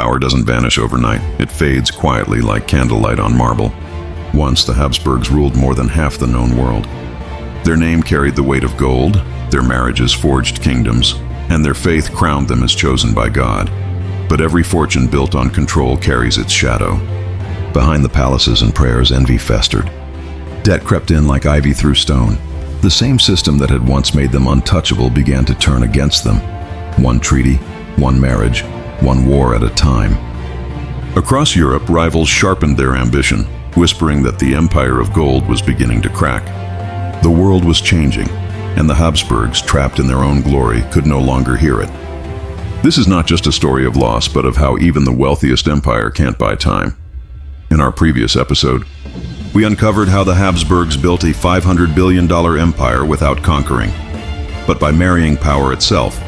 power doesn't vanish overnight. It fades quietly like candlelight on marble. Once, the Habsburgs ruled more than half the known world. Their name carried the weight of gold, their marriages forged kingdoms, and their faith crowned them as chosen by God. But every fortune built on control carries its shadow. Behind the palaces and prayers, envy festered. Debt crept in like ivy through stone. The same system that had once made them untouchable began to turn against them. One treaty, one marriage, one war at a time. Across Europe, rivals sharpened their ambition, whispering that the empire of gold was beginning to crack. The world was changing, and the Habsburgs, trapped in their own glory, could no longer hear it. This is not just a story of loss, but of how even the wealthiest empire can't buy time. In our previous episode, we uncovered how the Habsburgs built a $500 billion empire without conquering, but by marrying power itself.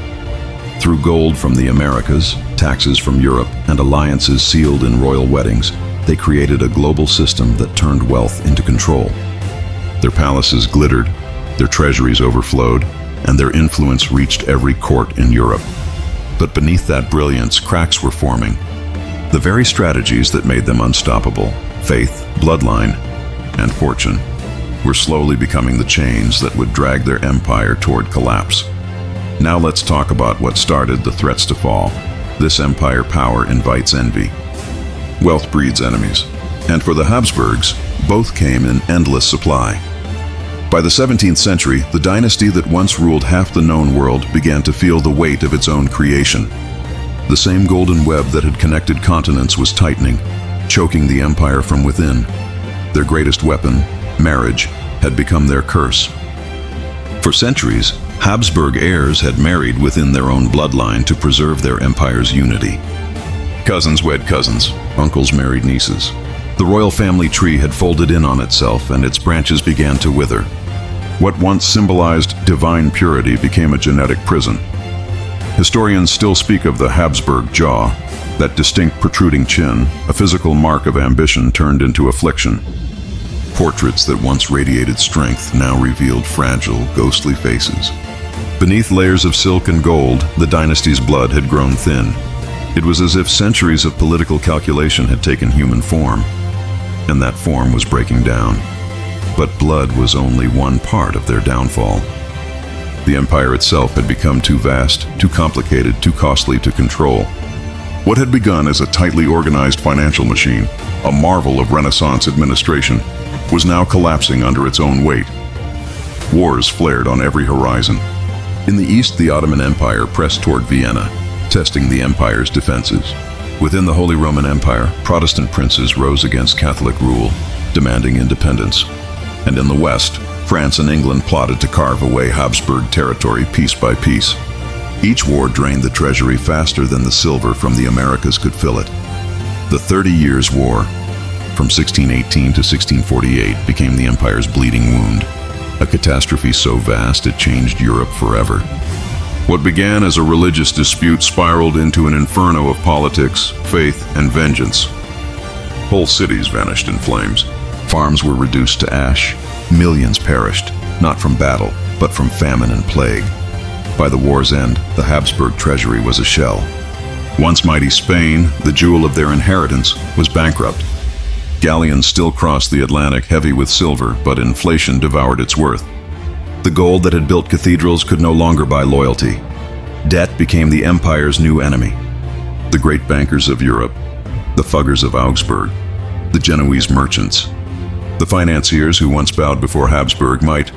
Through gold from the Americas, taxes from Europe, and alliances sealed in royal weddings, they created a global system that turned wealth into control. Their palaces glittered, their treasuries overflowed, and their influence reached every court in Europe. But beneath that brilliance, cracks were forming. The very strategies that made them unstoppable, faith, bloodline, and fortune, were slowly becoming the chains that would drag their empire toward collapse. Now let's talk about what started the threats to fall. This empire power invites envy. Wealth breeds enemies, and for the Habsburgs, both came in endless supply. By the 17th century, the dynasty that once ruled half the known world began to feel the weight of its own creation. The same golden web that had connected continents was tightening, choking the empire from within. Their greatest weapon, marriage, had become their curse. For centuries, Habsburg heirs had married within their own bloodline to preserve their empire's unity. Cousins wed cousins, uncles married nieces. The royal family tree had folded in on itself, and its branches began to wither. What once symbolized divine purity became a genetic prison. Historians still speak of the Habsburg jaw, that distinct protruding chin, a physical mark of ambition turned into affliction. Portraits that once radiated strength now revealed fragile, ghostly faces. Beneath layers of silk and gold, the dynasty's blood had grown thin. It was as if centuries of political calculation had taken human form, and that form was breaking down. But blood was only one part of their downfall. The empire itself had become too vast, too complicated, too costly to control. What had begun as a tightly organized financial machine, a marvel of Renaissance administration, was now collapsing under its own weight. Wars flared on every horizon. In the east, the Ottoman Empire pressed toward Vienna, testing the empire's defenses. Within the Holy Roman Empire, Protestant princes rose against Catholic rule, demanding independence. And in the west, France and England plotted to carve away Habsburg territory piece by piece. Each war drained the treasury faster than the silver from the Americas could fill it. The 30 Years' War, from 1618 to 1648, became the empire's bleeding wound, a catastrophe so vast it changed Europe forever. What began as a religious dispute spiraled into an inferno of politics, faith, and vengeance. Whole cities vanished in flames. Farms were reduced to ash. Millions perished, not from battle, but from famine and plague. By the war's end, the Habsburg treasury was a shell. Once mighty Spain, the jewel of their inheritance, was bankrupt. Galleons still crossed the Atlantic heavy with silver, but inflation devoured its worth. The gold that had built cathedrals could no longer buy loyalty. Debt became the empire's new enemy. The great bankers of Europe, the Fuggers of Augsburg, the Genoese merchants, the financiers who once bowed before Habsburg might,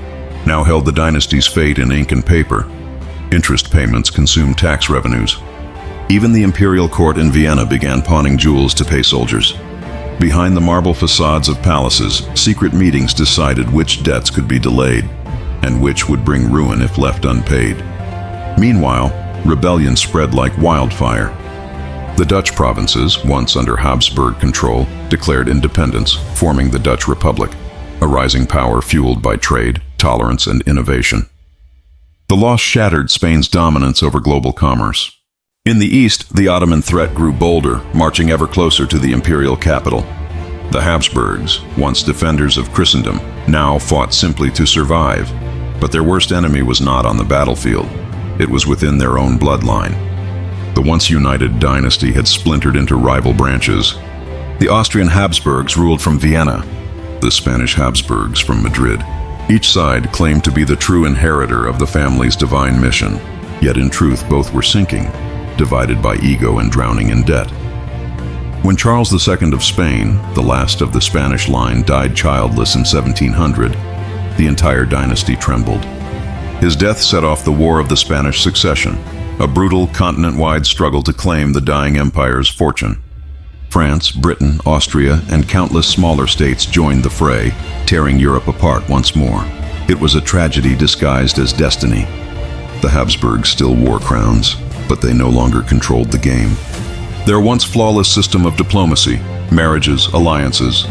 now held the dynasty's fate in ink and paper. Interest payments consumed tax revenues. Even the imperial court in Vienna began pawning jewels to pay soldiers. Behind the marble facades of palaces, secret meetings decided which debts could be delayed, and which would bring ruin if left unpaid. Meanwhile, rebellion spread like wildfire. The Dutch provinces, once under Habsburg control, declared independence, forming the Dutch Republic, a rising power fueled by trade, tolerance, and innovation. The loss shattered Spain's dominance over global commerce. In the east, the Ottoman threat grew bolder, marching ever closer to the imperial capital. The Habsburgs, once defenders of Christendom, now fought simply to survive. But their worst enemy was not on the battlefield. It was within their own bloodline. The once united dynasty had splintered into rival branches. The Austrian Habsburgs ruled from Vienna, the Spanish Habsburgs from Madrid. Each side claimed to be the true inheritor of the family's divine mission, yet in truth both were sinking, divided by ego and drowning in debt. When Charles II of Spain, the last of the Spanish line, died childless in 1700, the entire dynasty trembled. His death set off the War of the Spanish Succession, a brutal continent-wide struggle to claim the dying empire's fortune. France, Britain, Austria, and countless smaller states joined the fray, tearing Europe apart once more. It was a tragedy disguised as destiny. The Habsburgs still wore crowns, but they no longer controlled the game. Their once flawless system of diplomacy, marriages, alliances,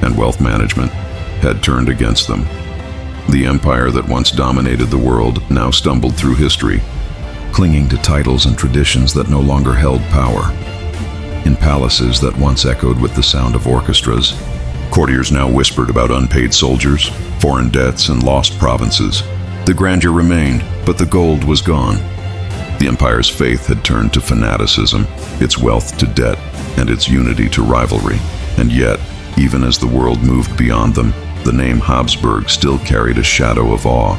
and wealth management had turned against them. The empire that once dominated the world now stumbled through history, clinging to titles and traditions that no longer held power. In palaces that once echoed with the sound of orchestras, courtiers now whispered about unpaid soldiers, foreign debts, and lost provinces. The grandeur remained, but the gold was gone. The empire's faith had turned to fanaticism, its wealth to debt, and its unity to rivalry. And yet, even as the world moved beyond them, the name Habsburg still carried a shadow of awe.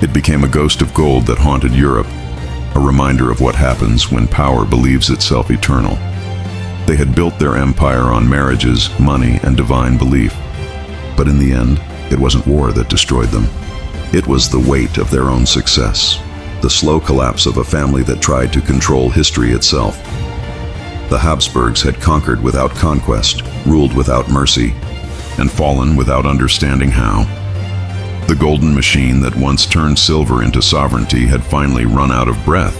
It became a ghost of gold that haunted Europe, a reminder of what happens when power believes itself eternal. They had built their empire on marriages, money, and divine belief. But in the end, it wasn't war that destroyed them. It was the weight of their own success, the slow collapse of a family that tried to control history itself. The Habsburgs had conquered without conquest, ruled without mercy, and fallen without understanding how. The golden machine that once turned silver into sovereignty had finally run out of breath.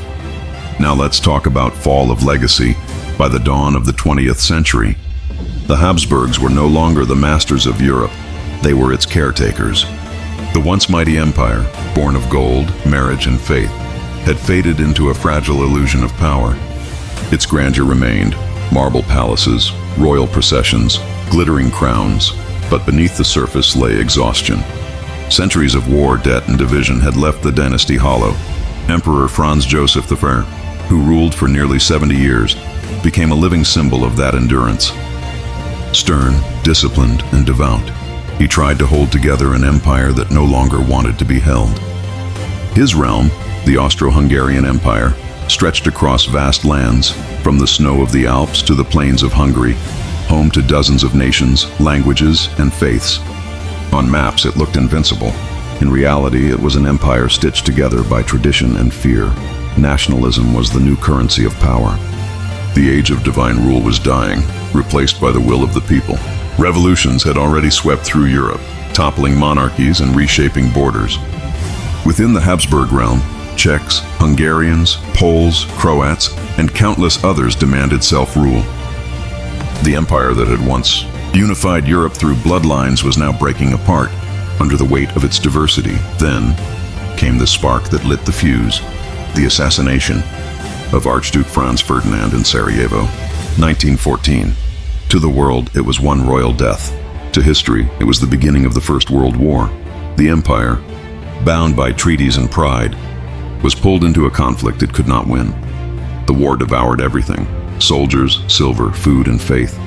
Now let's talk about fall of legacy. By the dawn of the 20th century, the Habsburgs were no longer the masters of Europe. They were its caretakers. The once mighty empire, born of gold, marriage, and faith, had faded into a fragile illusion of power. Its grandeur remained: marble palaces, royal processions, glittering crowns, but beneath the surface lay exhaustion. Centuries of war, debt, and division had left the dynasty hollow. Emperor Franz Joseph I, who ruled for nearly 70 years, became a living symbol of that endurance. Stern, disciplined, and devout, he tried to hold together an empire that no longer wanted to be held. His realm, the Austro-Hungarian Empire, stretched across vast lands, from the snow of the Alps to the plains of Hungary, home to dozens of nations, languages, and faiths. On maps, it looked invincible. In reality, it was an empire stitched together by tradition and fear. Nationalism was the new currency of power. The age of divine rule was dying, replaced by the will of the people. Revolutions had already swept through Europe, toppling monarchies and reshaping borders. Within the Habsburg realm, Czechs, Hungarians, Poles, Croats, and countless others demanded self-rule. The empire that had once unified Europe through bloodlines was now breaking apart under the weight of its diversity. Then came the spark that lit the fuse: the assassination of Archduke Franz Ferdinand in Sarajevo, 1914. To the world, it was one royal death. To history, it was the beginning of the First World War. The empire, bound by treaties and pride, was pulled into a conflict it could not win. The war devoured everything: soldiers, silver, food, and faith.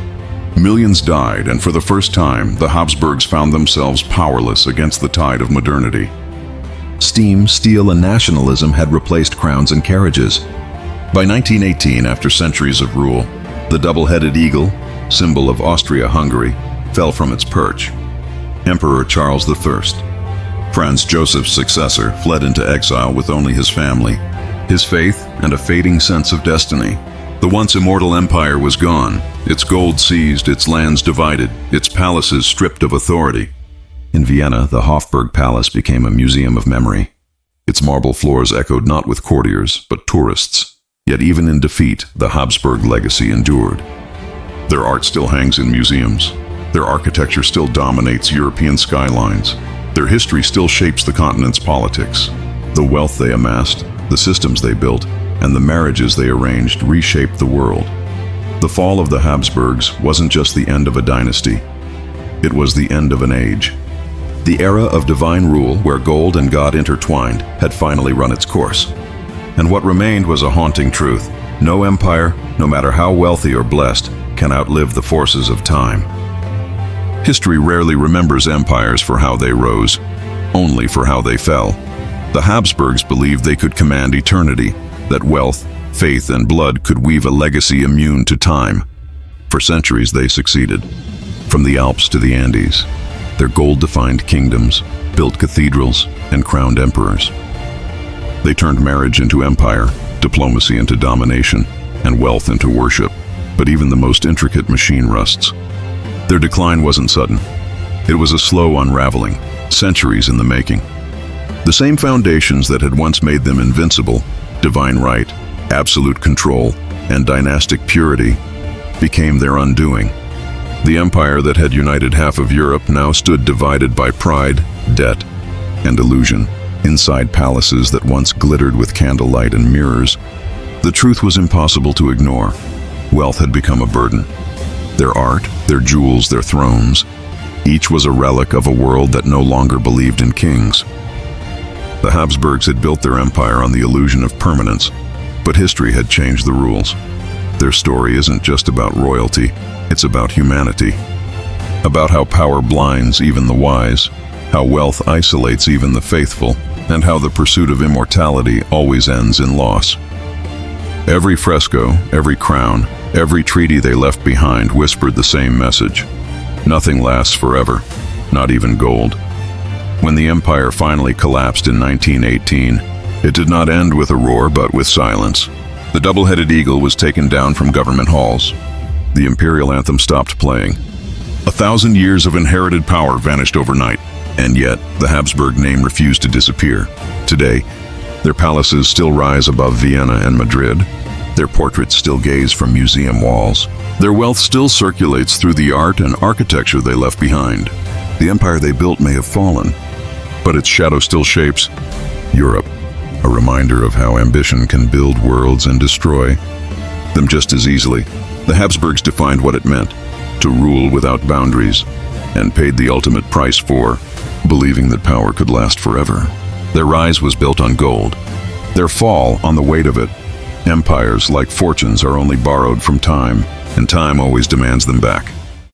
Millions died, and for the first time, the Habsburgs found themselves powerless against the tide of modernity. Steam, steel, and nationalism had replaced crowns and carriages. By 1918, after centuries of rule, the double-headed eagle, symbol of Austria-Hungary, fell from its perch. Emperor Charles I, Franz Joseph's successor, fled into exile with only his family, his faith, and a fading sense of destiny. The once immortal empire was gone, its gold seized, its lands divided, its palaces stripped of authority. In Vienna, the Hofburg Palace became a museum of memory. Its marble floors echoed not with courtiers, but tourists. Yet even in defeat, the Habsburg legacy endured. Their art still hangs in museums. Their architecture still dominates European skylines. Their history still shapes the continent's politics. The wealth they amassed, the systems they built, and the marriages they arranged reshaped the world. The fall of the Habsburgs wasn't just the end of a dynasty. It was the end of an age. The era of divine rule, where gold and God intertwined, had finally run its course. And what remained was a haunting truth: No empire, no matter how wealthy or blessed, can outlive the forces of time. History rarely remembers empires for how they rose, only for how they fell. The Habsburgs believed they could command eternity, that wealth, faith, and blood could weave a legacy immune to time. For centuries they succeeded. From the Alps to the Andes, their gold-defined kingdoms built cathedrals and crowned emperors. They turned marriage into empire, diplomacy into domination, and wealth into worship. But even the most intricate machine rusts. Their decline wasn't sudden. It was a slow unraveling, centuries in the making. The same foundations that had once made them invincible, divine right, absolute control, and dynastic purity, became their undoing. The empire that had united half of Europe now stood divided by pride, debt, and illusion. Inside palaces that once glittered with candlelight and mirrors, the truth was impossible to ignore. Wealth had become a burden. Their art, their jewels, their thrones, each was a relic of a world that no longer believed in kings. The Habsburgs had built their empire on the illusion of permanence, but history had changed the rules. Their story isn't just about royalty, it's about humanity. About how power blinds even the wise, how wealth isolates even the faithful, and how the pursuit of immortality always ends in loss. Every fresco, every crown, every treaty they left behind whispered the same message. Nothing lasts forever, not even gold. When the empire finally collapsed in 1918, it did not end with a roar but with silence. The double-headed eagle was taken down from government halls. The imperial anthem stopped playing. 1,000 years of inherited power vanished overnight, and yet the Habsburg name refused to disappear. Today, their palaces still rise above Vienna and Madrid. Their portraits still gaze from museum walls. Their wealth still circulates through the art and architecture they left behind. The empire they built may have fallen, but its shadow still shapes Europe, a reminder of how ambition can build worlds and destroy them just as easily. The Habsburgs defined what it meant to rule without boundaries, and paid the ultimate price for believing that power could last forever. Their rise was built on gold, their fall on the weight of it. Empires, like fortunes, are only borrowed from time, and time always demands them back.